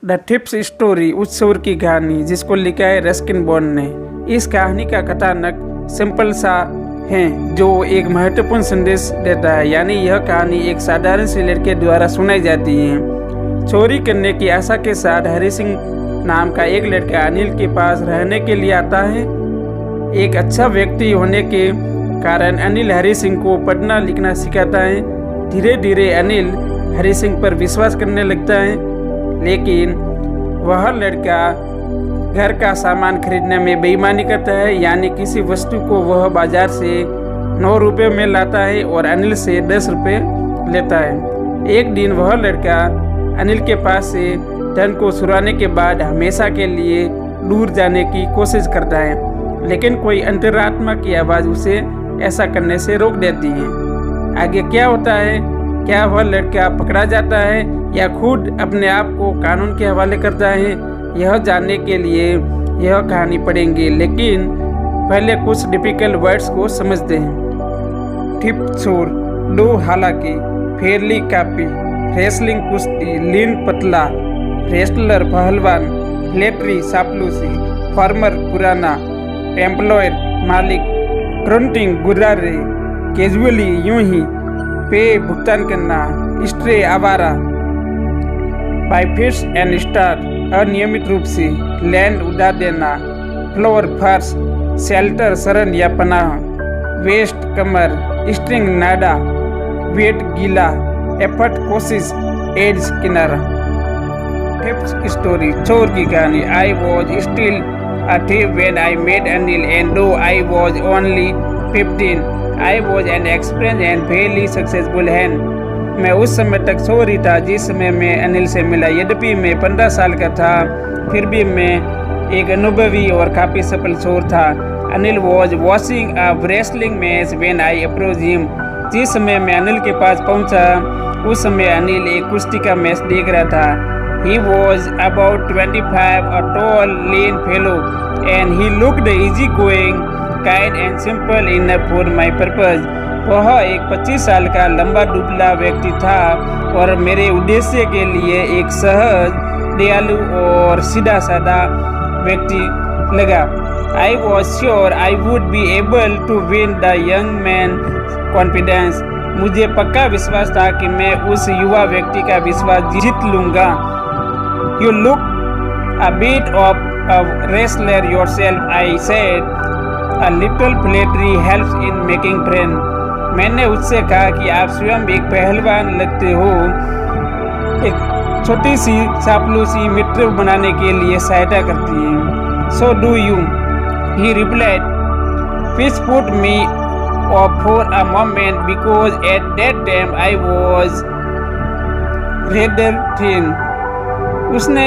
The tips story, उस चोर की कहानी, जिसको लिखा है रस्किन बॉन्ड ने। इस कहानी का कथानक सिंपल सा है जो एक महत्वपूर्ण संदेश देता है। यानी यह कहानी एक साधारण सी लड़के द्वारा सुनाई जाती है। चोरी करने की आशा के साथ हरि सिंह नाम का एक लड़का अनिल के पास रहने के लिए आता है। एक अच्छा व्यक्ति होने के कारण अनिल हरि सिंह को पढ़ना लिखना सिखाता है। धीरे धीरे अनिल हरि सिंह पर विश्वास करने लगता है, लेकिन वह लड़का घर का सामान खरीदने में बेईमानी करता है। यानी किसी वस्तु को वह बाजार से 9 रुपये में लाता है और अनिल से 10 रुपये लेता है। एक दिन वह लड़का अनिल के पास से धन को चुराने के बाद हमेशा के लिए दूर जाने की कोशिश करता है, लेकिन कोई अंतरात्मा की आवाज़ उसे ऐसा करने से रोक देती है। आगे क्या होता है? क्या वह लड़का पकड़ा जाता है या खुद अपने आप को कानून के हवाले करता है? यह जानने के लिए यह कहानी पढ़ेंगे, लेकिन पहले कुछ डिफिकल्ट वर्ड्स को समझते हैं। टिप चोर, डो हालांकि, फेरली कापी, रेसलिंग कुश्ती, लीन पतला, रेसलर पहलवान, फ्लेटरी चापलूसी, फार्मर पुराना, एम्प्लॉयर मालिक, ग्रंटिंग गुर्रारे, कैजुअली यूं ही, पे भुगतान करना, स्ट्रे आवारा, बाय फिश एंड स्टार अनियमित रूप से, लैंड उड़ा देना, फ्लोर फर्श, शेल्टर शरण या पनाह, वेस्ट कमर, स्ट्रिंग नाडा, वेट गीला, एफर्ट कोशिश, एड्स किनारा। टिप्स स्टोरी, चोर की कहानी। I was still a thief when I met Anil, and though I was only 15, I was an experienced and fairly successful hand. मैं उस समय तक चोर ही था जिस समय मैं अनिल से मिला। यद्यपि मैं 15 साल का था, फिर भी मैं एक अनुभवी और काफ़ी सफल चोर था। Anil was watching a wrestling match when I approached him. जिस समय मैं अनिल के पास पहुंचा, उस समय अनिल एक कुश्ती का मैच देख रहा था। He was about 25, a tall, lean fellow, and he looked easygoing, kind and simple enough for my purpose. वह एक 25 साल का लंबा दुबला व्यक्ति था और मेरे उद्देश्य के लिए एक सहज, दयालु और सीधा साधा व्यक्ति लगा। I was sure I would be able to win the young man's confidence. मुझे पक्का विश्वास था कि मैं उस युवा व्यक्ति का विश्वास जीत लूँगा। You look a bit of a wrestler yourself, I said. A little flattery helps in making friends. मैंने उससे कहा कि आप स्वयं एक पहलवान लगते हो। एक छोटी सी चापलूसी मित्र बनाने के लिए सहायता करती है। So do you? He replied. Which put me off for a moment because at that time I was rather thin. उसने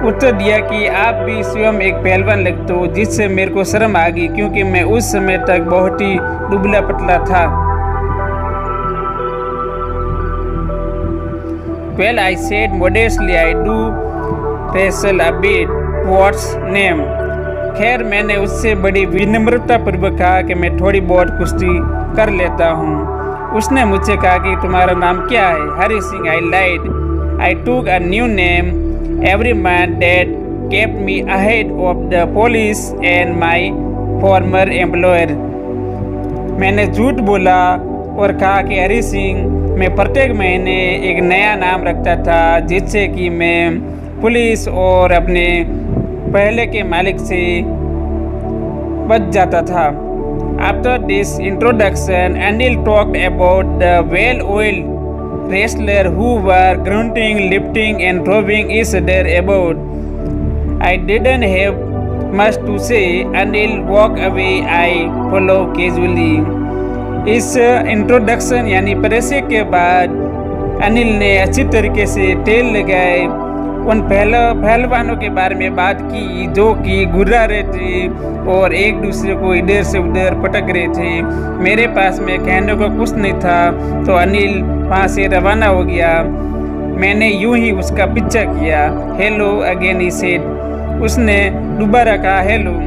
उत्तर दिया कि आप भी स्वयं एक पहलवान लगते हो, जिससे मेरे को शर्म आ गई क्योंकि मैं उस समय तक बहुत ही दुबला पतला था। Well, I said modestly, I do wrestle a bit. What's name? खैर, मैंने उससे बड़ी विनम्रता पूर्वक कहा कि मैं थोड़ी बहुत कुश्ती कर लेता हूँ। उसने मुझसे कहा कि तुम्हारा नाम क्या है? Hari Singh, I lied. I took a new name every month that kept me ahead of the police and my former employer. मैंने झूठ बोला और कहा कि हरि सिंह, मैं प्रत्येक महीने एक नया नाम रखता था जिससे कि मैं पुलिस और अपने पहले के मालिक से बच जाता था। After this introduction, Anil talked about the well-oiled wrestler who were grunting, lifting and throwing each other about. I didn't have much to say. Anil walked away. I followed casually. इस इंट्रोडक्शन यानी परिचय के बाद अनिल ने अच्छी तरीके से तेल लगाए उन पहलवानों के बारे में बात की जो कि गुर्रा रहे थे और एक दूसरे को इधर से उधर पटक रहे थे। मेरे पास में कहने को कुछ नहीं था, तो अनिल वहाँ से रवाना हो गया। मैंने यूं ही उसका पीछा किया। हेलो अगेन ही सेड। उसने दोबारा कहा hello.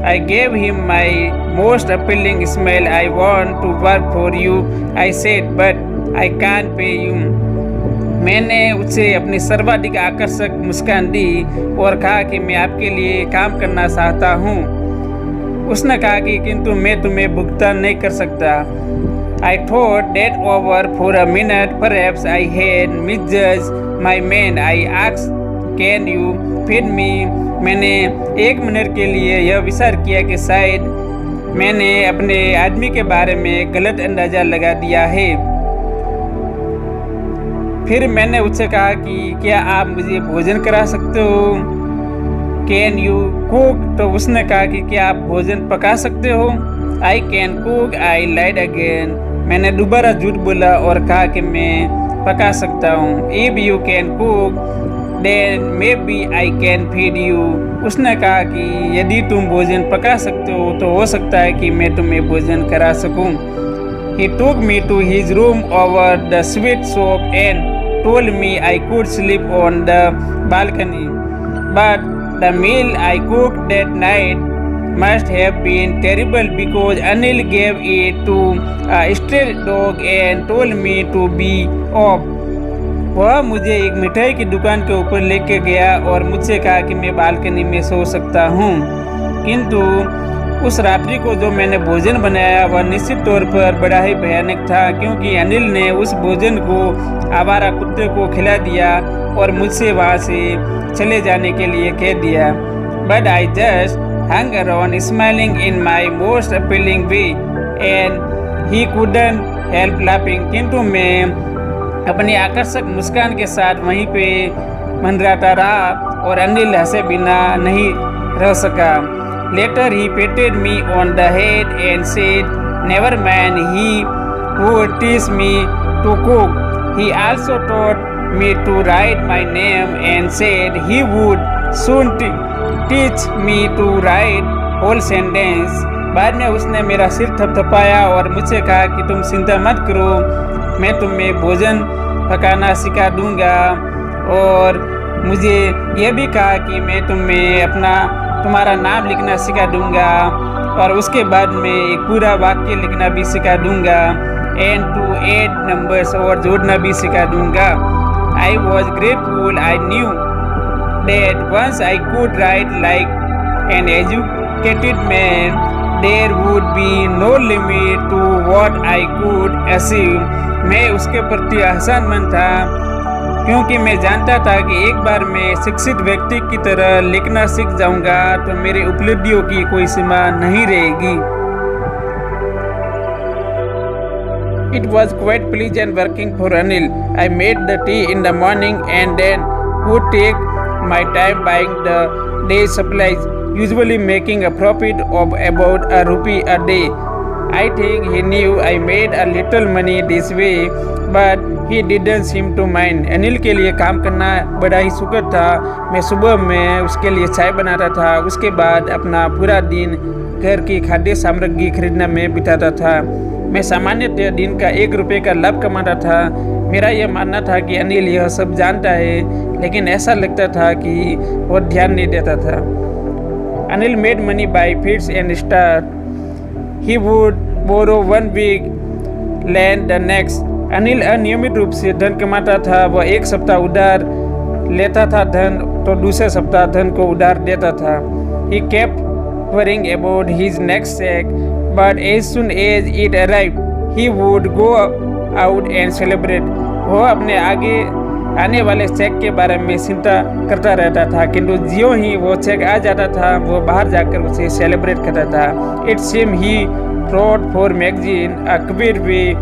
I gave him my most appealing smile. I want to work for you, I said, but I can't pay you. मैंने उसे अपनी सर्वाधिक आकर्षक मुस्कान दी और कहा कि मैं आपके लिए काम करना चाहता हूँ। उसने कहा कि किंतु मैं तुम्हें भुगतान नहीं कर सकता। I thought that over for a minute, perhaps I had misjudged my man. I asked, "Can you feed me?" मैंने 1 मिनट के लिए यह विचार किया कि शायद मैंने अपने आदमी के बारे में गलत अंदाजा लगा दिया है। फिर मैंने उससे कहा कि क्या आप मुझे भोजन करा सकते हो? Can you cook? तो उसने कहा कि क्या आप भोजन पका सकते हो? I can cook, I lied again. मैंने दोबारा झूठ बोला और कहा कि मैं पका सकता हूँ। If you can cook then maybe I can feed you. उसने कहा कि यदि तुम भोजन पका सकते हो तो हो सकता है कि मैं तुम्हें भोजन करा सकूं। He took me to his room over the sweet soap and told me I could sleep on the balcony. But the meal I cooked that night must have been terrible because Anil gave it to a stray dog and told me to be off. वह मुझे एक मिठाई की दुकान के ऊपर लेके गया और मुझसे कहा कि मैं बालकनी में सो सकता हूँ। किंतु उस रात्रि को जो मैंने भोजन बनाया वह निश्चित तौर पर बड़ा ही भयानक था, क्योंकि अनिल ने उस भोजन को आवारा कुत्ते को खिला दिया और मुझसे वहाँ से चले जाने के लिए कह दिया। But I just hung around smiling in my most appealing way and he couldn't help laughing. किंतु मैं अपनी आकर्षक मुस्कान के साथ वहीं पे मंडराता रहा और अनिल हंसे बिना नहीं रह सका। Later he patted me on the head and said, "Never mind, he would teach me to cook." He also taught me to write my name and said he would soon teach me to write whole sentence. बाद में उसने मेरा सिर थपथपाया और मुझसे कहा कि तुम चिंता मत करो, मैं तुम्हें भोजन पकाना सिखा दूंगा। और मुझे यह भी कहा कि मैं तुम्हारा नाम लिखना सिखा दूंगा और उसके बाद में एक पूरा वाक्य लिखना भी सिखा दूंगा एंड टू ऐड नंबर्स और जोड़ना भी सिखा दूंगा। I was grateful. I knew that once I could write like an educated man there would be no limit to what I could achieve. मैं उसके प्रति आसानमंद था क्योंकि मैं जानता था कि एक बार मैं शिक्षित व्यक्ति की तरह लिखना सीख जाऊंगा तो मेरी उपलब्धियों की कोई सीमा नहीं रहेगी। It was quite pleasant working for Anil. I made the tea in the morning and then would take my time buying the day's supplies, usually making a profit of about ₹1 a day. I think he knew I made a little money this way, but he didn't seem to mind. Anil के लिए काम करना बड़ा ही सुखद था। मैं सुबह में उसके लिए चाय बनाता था, उसके बाद अपना पूरा दिन घर की खाद्य सामग्री खरीदने में बिताता था। मैं सामान्यतः दिन का ₹1 का लाभ कमाता था। मेरा यह मानना था कि अनिल यह सब जानता है, लेकिन ऐसा लगता था कि वह ध्यान नहीं देता था। Anil made money by fits and start. He would borrow 1 week, lend the next. Anil अनियमित रूप से धन कमाता था। वह एक सप्ताह उधार लेता था धन तो दूसरे सप्ताह धन को उधार देता था। He kept worrying about his next check, but as soon as it arrived, he would go out and celebrate. वह अपने आगे आने वाले चेक के बारे में चिंता करता रहता था, किंतु ज्यों ही वो चेक आ जाता था वो बाहर जाकर उसे सेलिब्रेट करता था। It seem he wrote for magazine, a queer way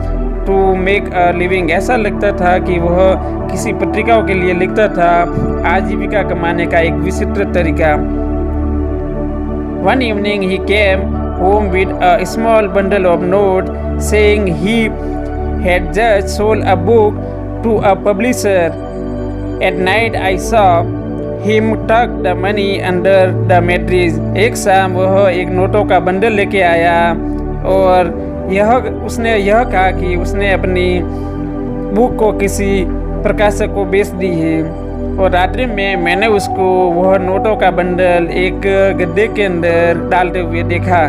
to make a living. ऐसा लगता था कि वह किसी पत्रिकाओं के लिए लिखता था, आजीविका कमाने का एक विचित्र तरीका। One evening he came home with a small bundle of notes saying he had just sold a book to a publisher. At night I saw him tuck the money under the mattress. एक शाम वह एक नोटों का bundle लेके आया और उसने यह कहा कि उसने अपनी बुक को किसी प्रकाशक को बेच दी है। और रात्रि में मैंने उसको वह नोटों का बंडल एक गद्दे के अंदर डालते हुए देखा।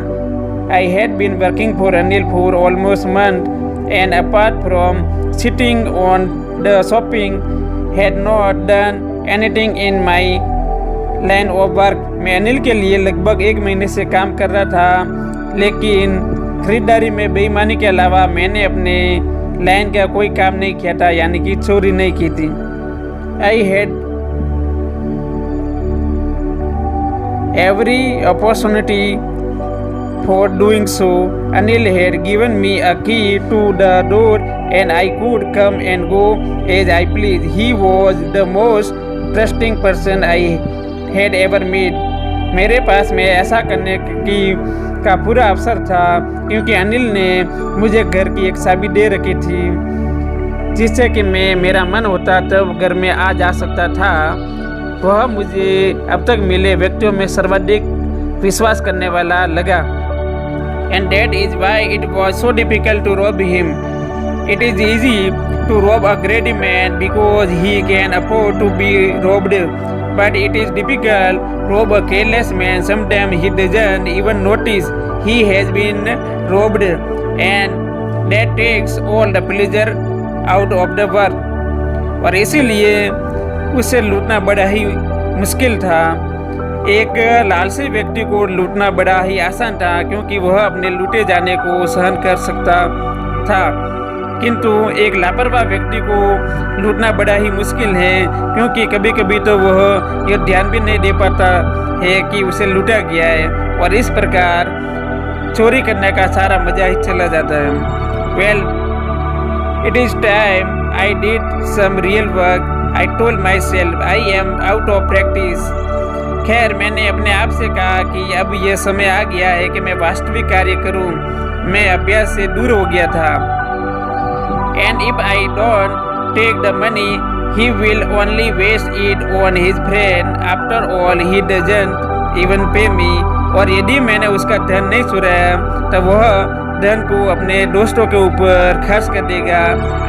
I had been working for Anil for almost a month and apart from sitting on the shopping, had not done anything in my line of work. मैं अनिल के लिए लगभग 1 महीने से काम कर रहा था, लेकिन खरीदारी में बेईमानी के अलावा मैंने अपने लाइन का कोई काम नहीं किया था, यानी कि चोरी नहीं की थी। I had every opportunity for doing so. Anil had given me a key to the door and I could come and go as I pleased. He was the most trusting person I had ever met. मेरे पास में ऐसा करने की का पूरा अवसर था क्योंकि अनिल ने मुझे घर की एक चाबी दे रखी थी, जिससे कि मैं मेरा मन होता तब घर में आ जा सकता था। वह मुझे अब तक मिले व्यक्तियों में सर्वाधिक विश्वास करने वाला लगा। And that is why it was so difficult to rob him. It is easy to rob a great man because he can afford to be robbed, but it is difficult rob a careless man. Sometimes he doesn't even notice he has been robbed and that takes all the pleasure out of the work. और इसीलिए उसे लूटना बड़ा ही मुश्किल था। एक लालची व्यक्ति को लूटना बड़ा ही आसान था क्योंकि वह अपने लूटे जाने को सहन कर सकता था, किंतु एक लापरवाह व्यक्ति को लूटना बड़ा ही मुश्किल है क्योंकि कभी कभी तो वह यह ध्यान भी नहीं दे पाता है कि उसे लूटा गया है और इस प्रकार चोरी करने का सारा मजा ही चला जाता है। Well, it is time I did some real work. I told myself I am out of practice. खैर, मैंने अपने आप से कहा कि अब यह समय आ गया है कि मैं वास्तविक कार्य करूं। मैं अभ्यास से दूर हो गया था। And if I don't take the money, he will only waste it on his friend. After all, he doesn't even pay me. और यदि मैंने उसका धन नहीं चुराया तब वह धन को अपने दोस्तों के ऊपर खर्च कर देगा।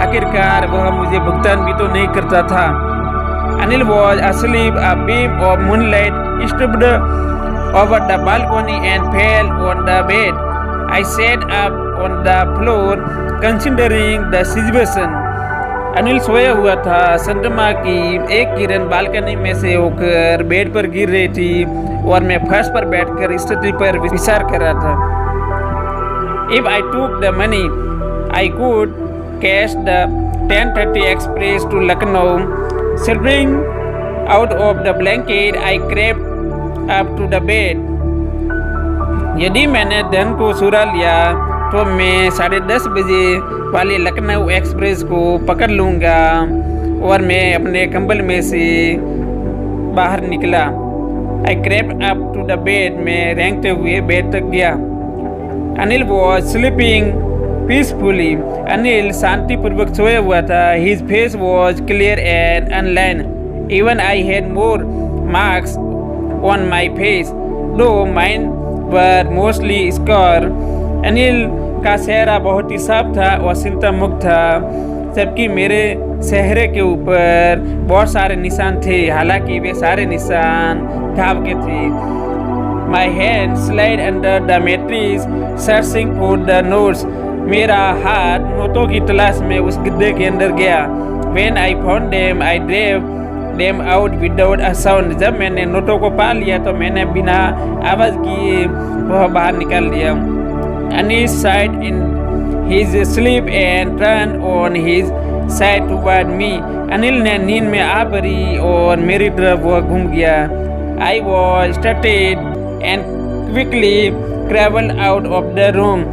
आखिरकार वह मुझे भुगतान भी तो नहीं करता था। Anil was asleep. A beam of moonlight stood over the balcony and fell on the bed. I sat up on the floor considering the situation. Anil सोया हुआ था। चंद्रमा की एक किरण बालकनी में से होकर बेड पर गिर रही थी और मैं फर्श पर बैठकर स्थिति पर विचार कर रहा था। If I took the money, I could catch the 10:30 express to Lucknow. Slipping out of the blanket, I crept up to the bed. यदि मैंने धन को चुरा लिया तो मैं 10:30 बजे वाली लखनऊ एक्सप्रेस को पकड़ लूँगा और मैं अपने कंबल में से बाहर निकला। I crept up to the bed. मैं रेंगते हुए बेड तक गया। Anil was sleeping peacefully. Anil शांतिपूर्वक सोया हुआ था। His face was clear and unlined. Even I had more marks on my face, though mine were mostly scar. Anil का चेहरा बहुत ही साफ था और चिंता मुक्त था, जबकि मेरे चेहरे के ऊपर बहुत सारे निशान थे, हालांकि वे सारे निशान घाव के थे। My hand slid under the mattress, searching for the notes. मेरा हाथ नोटों की तलाश में उस गद्दे के अंदर गया। When I found them, I drew them out without a sound. जब मैंने नोटों को पा लिया तो मैंने बिना आवाज किए वह बाहर निकाल दिया। Anil sighed in his sleep and turned on his side toward me. Anil ने नींद में आ भरी और मेरी तरफ वह घूम गया। I was startled and quickly crawled out of the room.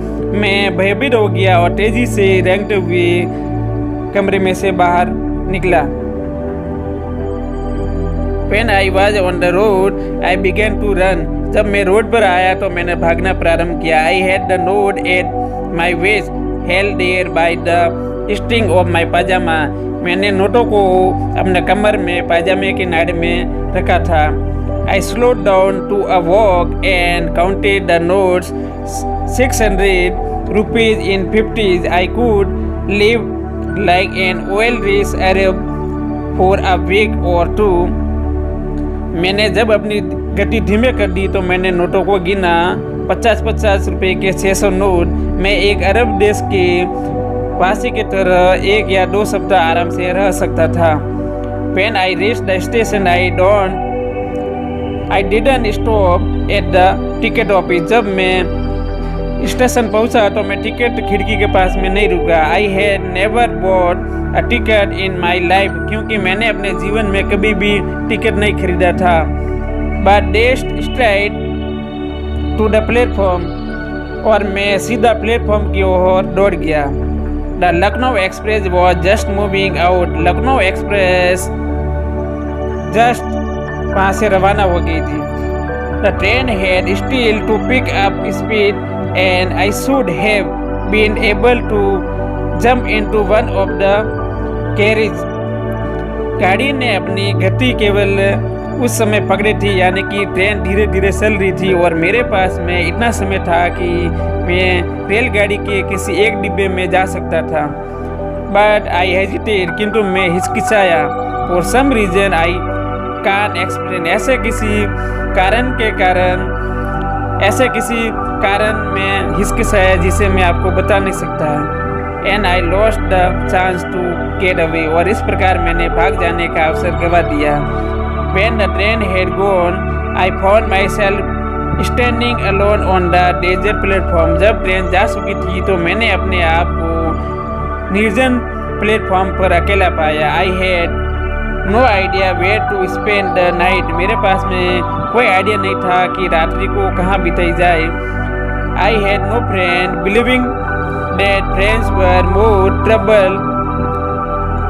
मैं भयभीत हो गया और तेजी से रेंगते हुए कमरे में से बाहर निकला। When I was on the road, I began to run. जब मैं रोड पर आया तो मैंने भागना प्रारंभ किया। I had the note at my waist, held there by the string of my pajama. मैंने नोटों को अपने कमर में पायजामे की नाड़ में रखा था। I slowed down to a walk and counted the notes. 600 rupees in 50s. I could live like an oil-rich Arab for a week or two. मैंने जब अपनी गति धीमे कर दी तो मैंने नोटों को गिना। 50-50 रुपए के 600 नोट। मैं एक अरब देश के वासी की तरह 1 या 2 सप्ताह आराम से रह सकता था। When I reached the station, I didn't stop at the ticket office. जब मैं स्टेशन पहुंचा तो मैं टिकट खिड़की के पास में नहीं रुका। I had never bought a ticket in my life, क्योंकि मैंने अपने जीवन में कभी भी टिकट नहीं खरीदा था। But dashed straight to the platform, और मैं सीधा प्लेटफॉर्म की ओर दौड़ गया। The Lucknow express was just moving out. Lucknow express just वहाँ से रवाना हो गई थी। The train had still to pick up speed and I should have been able to jump into one of the carriage. गाड़ी ने अपनी गति केवल उस समय पकड़ी थी, यानी कि ट्रेन धीरे धीरे चल रही थी और मेरे पास में इतना समय था कि मैं रेलगाड़ी के किसी एक डिब्बे में जा सकता था। बट आई हेजिटेड, किंतु मैं हिचकिचाया। For some reason I can't explain, ऐसे किसी कारण मैं हिचकिचाया जिसे मैं आपको बता नहीं सकता। And I lost the chance to get away, और इस प्रकार मैंने भाग जाने का अवसर गवा दिया। When the train had gone, I found myself standing alone on the desert platform. जब ट्रेन जा चुकी थी तो मैंने अपने आप को निर्जन प्लेटफॉर्म पर अकेला पाया। I had no idea where to spend the night. मेरे पास में कोई आइडिया नहीं था कि रात्रि को कहाँ बिताई जाए। I had no friend, believing that friends were more trouble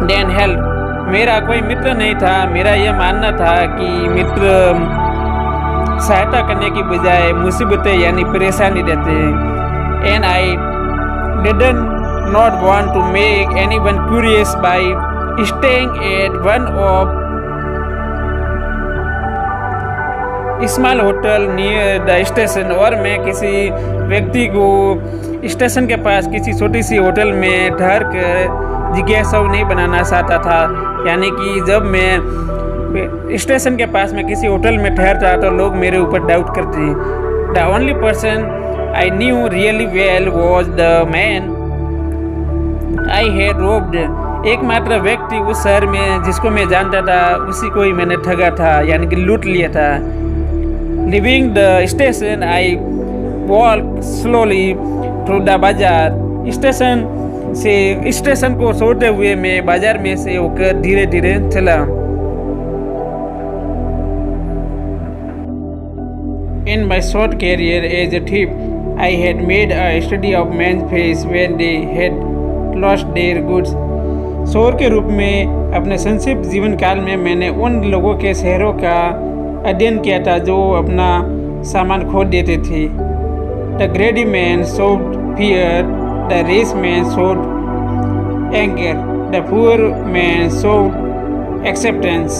than help. मेरा कोई मित्र नहीं था। मेरा यह मानना था कि मित्र सहायता करने की बजाय मुसीबतें यानी परेशानी देते हैं। And I didn't not want to make anyone curious by staying at one of small hotel near the station, और मैं किसी व्यक्ति को स्टेशन के पास किसी छोटी सी होटल में ठहर कर जिज्ञासा नहीं बनाना चाहता था। यानी कि जब मैं स्टेशन के पास में किसी होटल में ठहरता तो लोग मेरे ऊपर डाउट करते। The only person I knew really well was the man I had robed. एकमात्र व्यक्ति उस शहर में जिसको मैं जानता था, उसी को ही मैंने ठगा था, यानी कि लूट लिया था। Living the station I walk slowly through the बाजार। स्टेशन को छोड़ते हुए मैं बाजार में से होकर धीरे धीरे चला। In my short career as a thief, I had made a study of men's face when they had lost their goods. चोर के रूप में अपने संक्षिप्त जीवन काल में मैंने उन लोगों के शहरों का अध्ययन किया था जो अपना सामान खो देते थे। The greedy man showed fear, the rich man showed anger, the poor man showed acceptance.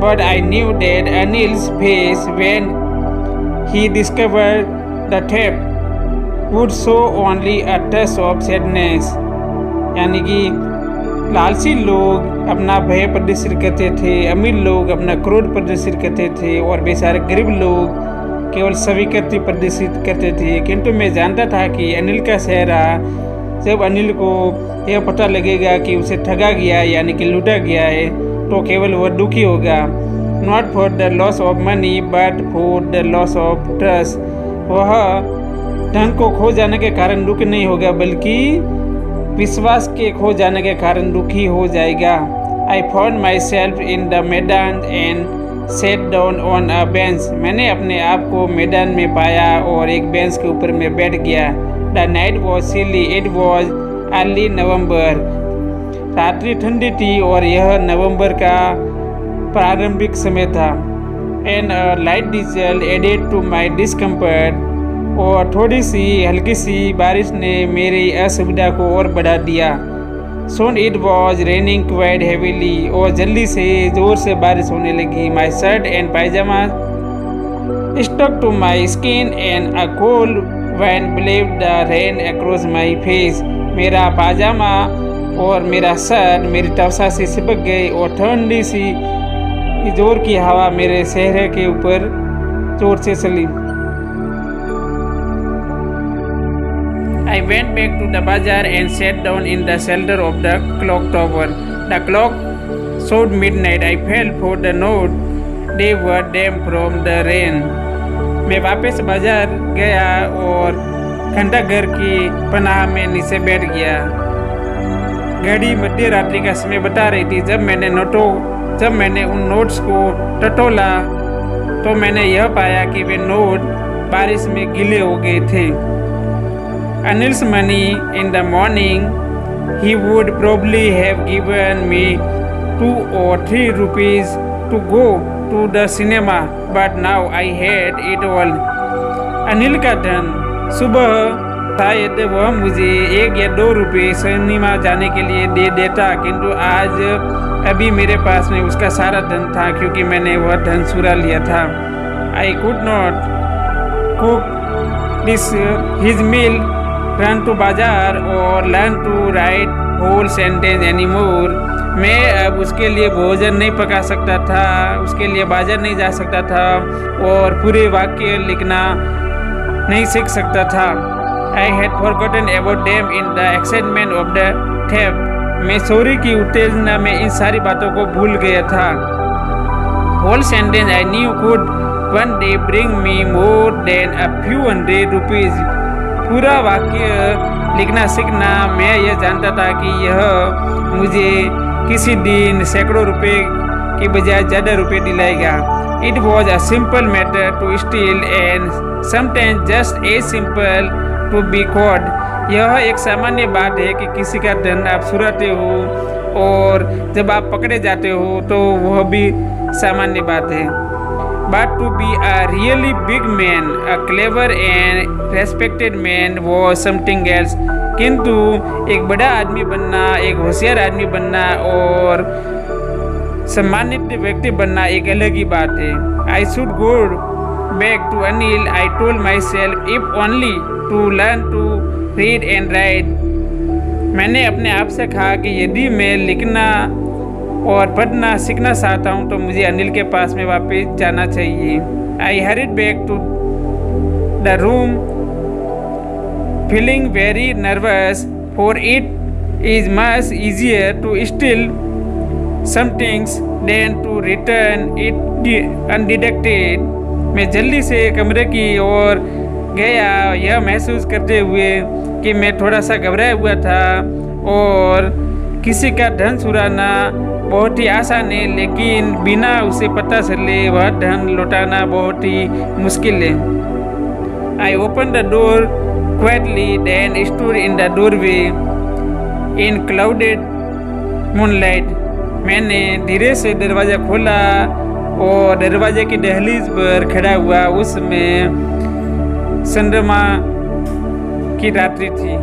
But I knew that Anil's face when he discovered the theft would show only a touch of sadness. यानी कि लालची लोग अपना भय प्रदर्शित करते थे, अमीर लोग अपना क्रोध प्रदर्शित करते थे, और बेचारे गरीब लोग केवल स्वीकृति प्रदर्शित करते थे। किंतु मैं जानता था कि अनिल का चेहरा, जब अनिल को यह पता लगेगा कि उसे ठगा गया यानी कि लूटा गया है, तो केवल वह दुखी होगा। Not for the loss of money but for the loss of trust. वह धन को खो जाने के कारण दुखी नहीं होगा, बल्कि विश्वास के खो जाने के कारण दुखी हो जाएगा। I found myself in the maidan and sat down on a bench. मैंने अपने आप को मैदान में पाया और एक बेंच के ऊपर में बैठ गया। The night was chilly, it was early November. रात्रि ठंडी थी और यह नवंबर का प्रारंभिक समय था। And light drizzle added to my discomfort, और थोड़ी सी हल्की सी बारिश ने मेरी असुविधा को और बढ़ा दिया। Soon it was raining quite heavily, और जल्दी से जोर से बारिश होने लगी। My shirt and pajamas stuck to my skin and a cold wind blew the rain across my face. मेरा पाजामा और मेरा शर्ट मेरी त्वचा से चिपक गई और ठंडी सी जोर की हवा मेरे चेहरे के ऊपर जोर से चली। I went back to the bazaar and sat down in the shelter of the clock tower. The clock showed midnight. I felt for the note. They were damp from the rain. मैं वापस बाजार गया और खंडक घर की पनाह में नीचे बैठ गया। घड़ी मध्य रात्रि का समय बता रही थी। जब मैंने उन नोट्स को टटोला तो मैंने यह पाया कि वे नोट बारिश में गीले हो गए थे। Anil's money in the morning, he would probably have given me 2 or 3 rupees to go to the cinema, but now I had it all. Anil का धन सुबह शायद वह मुझे 1 या 2 रुपये सिनेमा जाने के लिए दे देता, किंतु आज अभी मेरे पास में उसका सारा धन था क्योंकि मैंने वह धन चुरा लिया था। I could not cook his meal, run to बाजार और learn to write whole sentence anymore. मैं अब उसके लिए भोजन नहीं पका सकता था, उसके लिए बाजार नहीं जा सकता था और पूरे वाक्य लिखना नहीं सीख सकता था। I had forgotten about them in the excitement of the theft. मैं चोरी की उत्तेजना में इन सारी बातों को भूल गया था। Whole sentence I knew could one day bring me more than a few hundred rupees. पूरा वाक्य लिखना सीखना मैं यह जानता था कि यह मुझे किसी दिन सैकड़ों रुपए के बजाय ज़्यादा रुपए दिलाएगा। It was a simple matter to steal and sometimes just as simple to be caught. यह एक सामान्य बात है कि किसी का धन आप चुराते हो और जब आप पकड़े जाते हो तो वह भी सामान्य बात है। But to be a really big man, a clever and respected man was something else. किंतु एक बड़ा आदमी बनना, एक होशियार आदमी बनना और सम्मानित व्यक्ति बनना एक अलग ही बात है। I should go back to Anil, I told myself, if only to learn to read and write. मैंने अपने आप से कहा कि यदि मैं लिखना और पढ़ना सीखना चाहता हूँ तो मुझे अनिल के पास में वापस जाना चाहिए। I hurried back to the room, feeling very nervous, for it is much easier to steal some things than to return it undetected. मैं जल्दी से कमरे की ओर गया, यह महसूस करते हुए कि मैं थोड़ा सा घबराया हुआ था और किसी का धन चुराना बहुत ही आसान है, लेकिन बिना उसे पता चले वह धन लौटाना बहुत ही मुश्किल है। I opened the door quietly, then stood in the doorway in clouded moonlight. मैंने धीरे से दरवाज़ा खोला और दरवाजे की दहलीज पर खड़ा हुआ। उसमें चंद्रमा की रात्रि थी।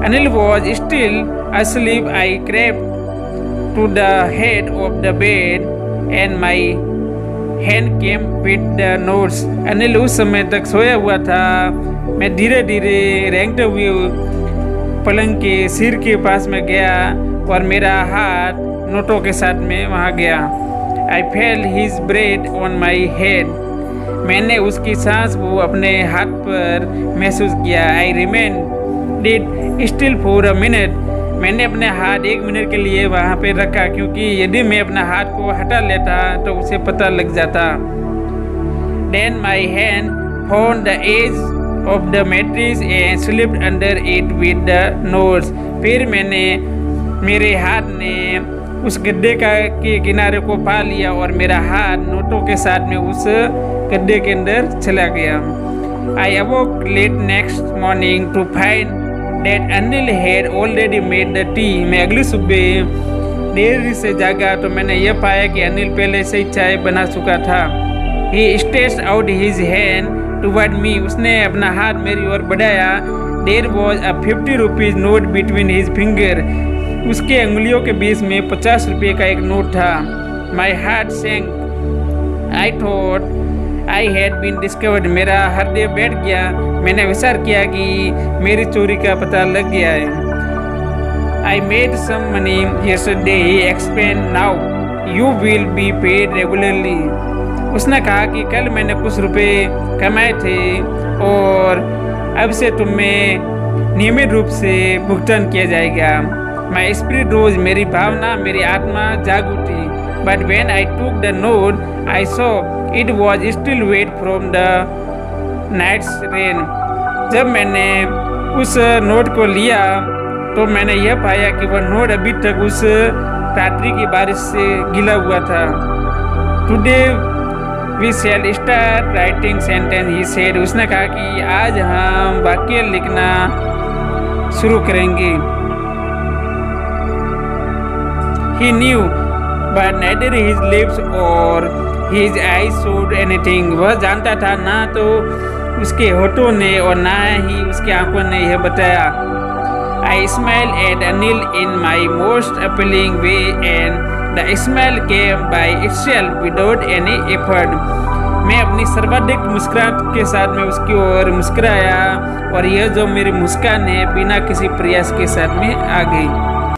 Anil was still asleep. I crept to the head of the bed and my hand came with the notes. Anil उस समय तक सोया हुआ था। मैं धीरे धीरे रेंगते हुए पलंग के सिर के पास में गया और मेरा हाथ नोटों के साथ में वहाँ गया। I felt his breath on my head. मैंने उसकी सांस को अपने हाथ पर महसूस किया। I remained still for a minute. मैंने अपने हाथ 1 मिनट के लिए वहाँ पे रखा क्योंकि यदि मैं अपना हाथ को हटा लेता तो उसे पता लग जाता। Then my hand found the edge of the mattress and slipped under it with the notes. फिर मेरे हाथ ने उस गद्दे के किनारे को पा लिया और मेरा हाथ नोटों के साथ में उस गद्दे के अंदर चला गया। I awoke late next morning to find that Anil had already made the tea. मैं अगली सुबह देर से जागा तो मैंने यह पाया कि अनिल पहले से ही चाय बना चुका था। He stretched out his hand toward me. उसने अपना हाथ मेरी ओर बढ़ाया। There was a 50 rupees note between his finger. उसके अंगुलियों के बीच में 50 रुपये का एक नोट था। My heart sank. I thought I had been discovered. मेरा हृदय बैठ गया। मैंने विचार किया कि मेरी चोरी का पता लग गया है। I made some money yesterday, he explained. Now you will be paid regularly. उसने कहा कि कल मैंने कुछ रुपए कमाए थे और अब से तुम्हें नियमित रूप से भुगतान किया जाएगा। माई स्पिरिट रोज, मेरी भावना, मेरी आत्मा जाग उठी। But when I took the note I saw it was still wet from the night's rain. जब मैंने उस नोट को लिया तो मैंने यह पाया कि वह नोट अभी तक उस रात्रि की बारिश से गिला हुआ था। Today we shall start writing sentence, he said. उसने कहा कि आज हम वाक्य लिखना शुरू करेंगे। He knew, but neither his lips or his eyes showed anything. वह जानता था, ना तो उसके होठों ने और ना ही उसकी आंखों ने यह बताया। I smiled at Anil in my most appealing way, and the smile came by itself without any effort. मैं अपनी सर्वाधिक मुस्कुराहट के साथ में उसकी ओर मुस्कुराया और यह जो मेरी मुस्कान है बिना किसी प्रयास के साथ में आ गई।